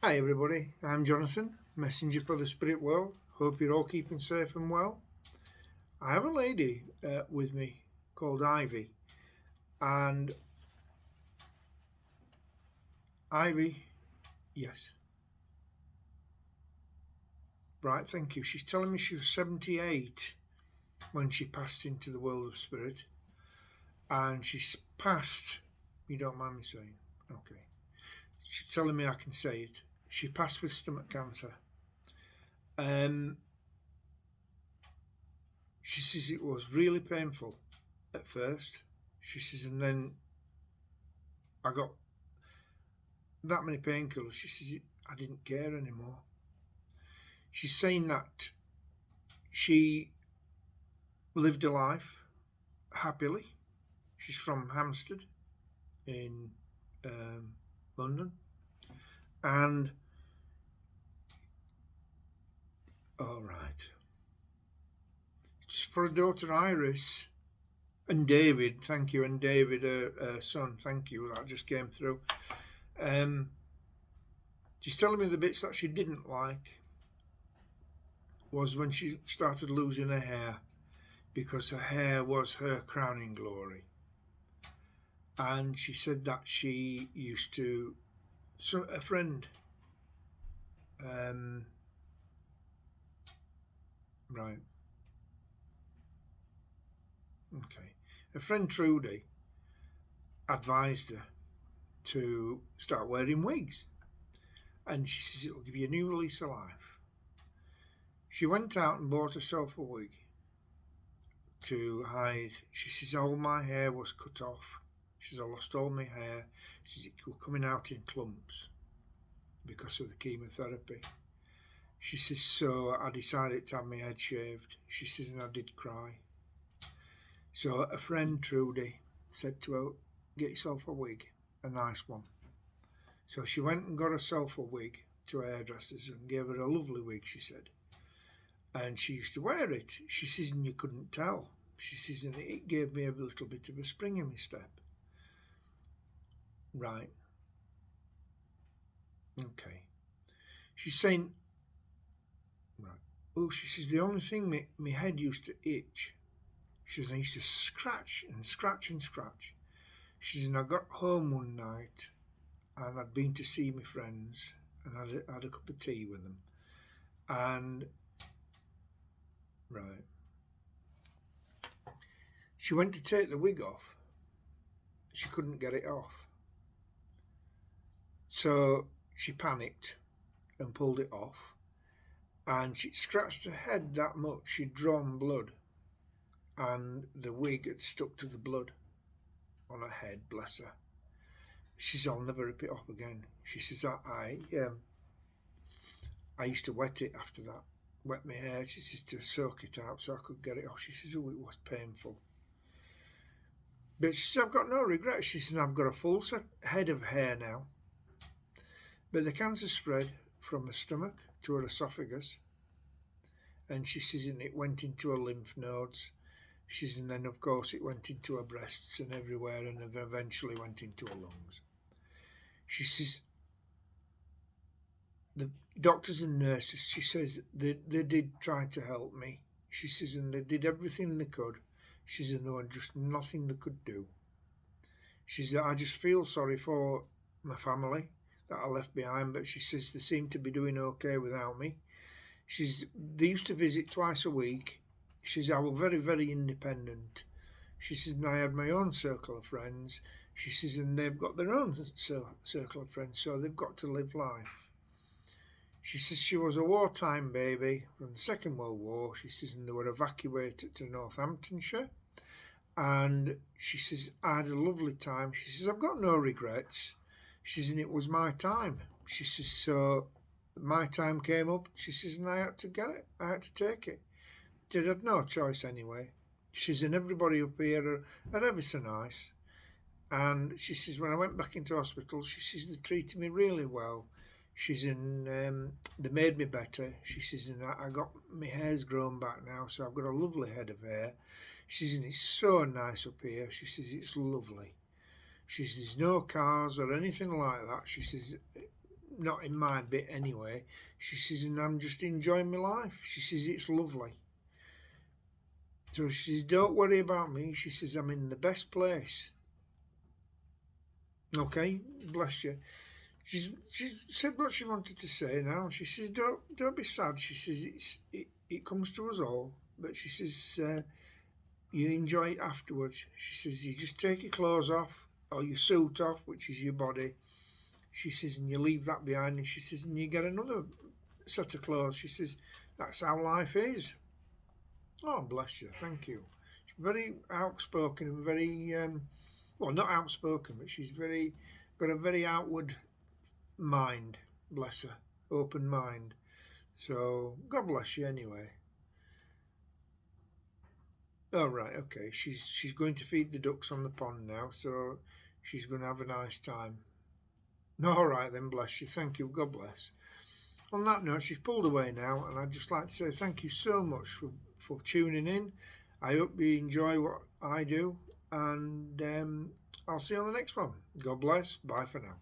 Hi everybody, I'm Jonathan, messenger for the spirit world. Hope you're all keeping safe and well. I have a lady with me called Ivy, and Ivy, yes, right, thank you. She's telling me she was 78 when she passed into the world of spirit, and she's passed. You don't mind me saying? Okay. She's telling me I can say it. She passed with stomach cancer. Um, she says it was really painful at first. She says, and then I got that many painkillers. She says, I didn't care anymore. She's saying that she lived a life happily. She's from Hampstead in London. And, all right. It's for her daughter Iris and David, thank you, and David, her son, thank you. That just came through. She's telling me the bits that she didn't like was when she started losing her hair, because her hair was her crowning glory. And she said that she used to, so a friend, right, okay, a friend Trudy advised her to start wearing wigs, and she says it'll give you a new lease of life. She went out and bought herself a wig to hide. She says all my hair was cut off. She says I lost all my hair. She says it was coming out in clumps because of the chemotherapy. She says, so I decided to have my head shaved. She says, and I did cry. So a friend, Trudy, said to her, get yourself a wig, a nice one. So she went and got herself a wig to a hairdresser's and gave her a lovely wig, she said. And she used to wear it. She says, and you couldn't tell. She says, and it gave me a little bit of a spring in my step. Right. Okay. She's saying, right. Oh, she says, the only thing my head used to itch. She says, I used to scratch and scratch and scratch. She says, and I got home one night and I'd been to see my friends and had a cup of tea with them. And, right. She went to take the wig off. She couldn't get it off. So she panicked and pulled it off. And she scratched her head that much, she'd drawn blood. And the wig had stuck to the blood on her head, bless her. She says, I'll never rip it off again. She says, I used to wet it after that, wet my hair, she says, to soak it out so I could get it off. She says, oh, it was painful. But she says, I've got no regrets. She says, I've got a full head of hair now. But the cancer spread from her stomach to her esophagus. And she says, and it went into her lymph nodes. She says, and then of course it went into her breasts and everywhere, and eventually went into her lungs. She says, the doctors and nurses, she says, they did try to help me. She says, and they did everything they could. She says, and there was just nothing they could do. She says, I just feel sorry for my family that I left behind, but she says they seem to be doing okay without me. She says, they used to visit twice a week. She says, I was very, very independent. She says, and I had my own circle of friends. She says, and they've got their own circle of friends, so they've got to live life. She says she was a wartime baby from the Second World War. She says, and they were evacuated to Northamptonshire. And she says, I had a lovely time. She says, I've got no regrets. She says, and it was my time. She says, so my time came up. She says, and I had to get it. I had to take it. She said, I had no choice anyway. She says, and everybody up here are ever so nice. And she says, when I went back into hospital, she says, they treated me really well. She's in, they made me better. She says, and I got, my hair's grown back now, so I've got a lovely head of hair. She says, and it's so nice up here. She says, it's lovely. She says, there's no cars or anything like that. She says, not in my bit anyway. She says, and I'm just enjoying my life. She says, it's lovely. So she says, don't worry about me. She says, I'm in the best place. Okay, bless you. She said what she wanted to say now. She says, don't be sad. She says, it comes to us all. But she says, you enjoy it afterwards. She says, you just take your clothes off, or your suit off, which is your body. She says, and you leave that behind. And she says, and you get another set of clothes. She says, that's how life is. Oh, bless you. Thank you. She's very outspoken and very, well, not outspoken, but she's got a very outward mind, bless her, open mind. So God bless you anyway. Oh right, okay. She's going to feed the ducks on the pond now, so she's going to have a nice time. All right then, bless you. Thank you. God bless. On that note, she's pulled away now, and I'd just like to say thank you so much for tuning in. I hope you enjoy what I do, and I'll see you on the next one. God bless. Bye for now.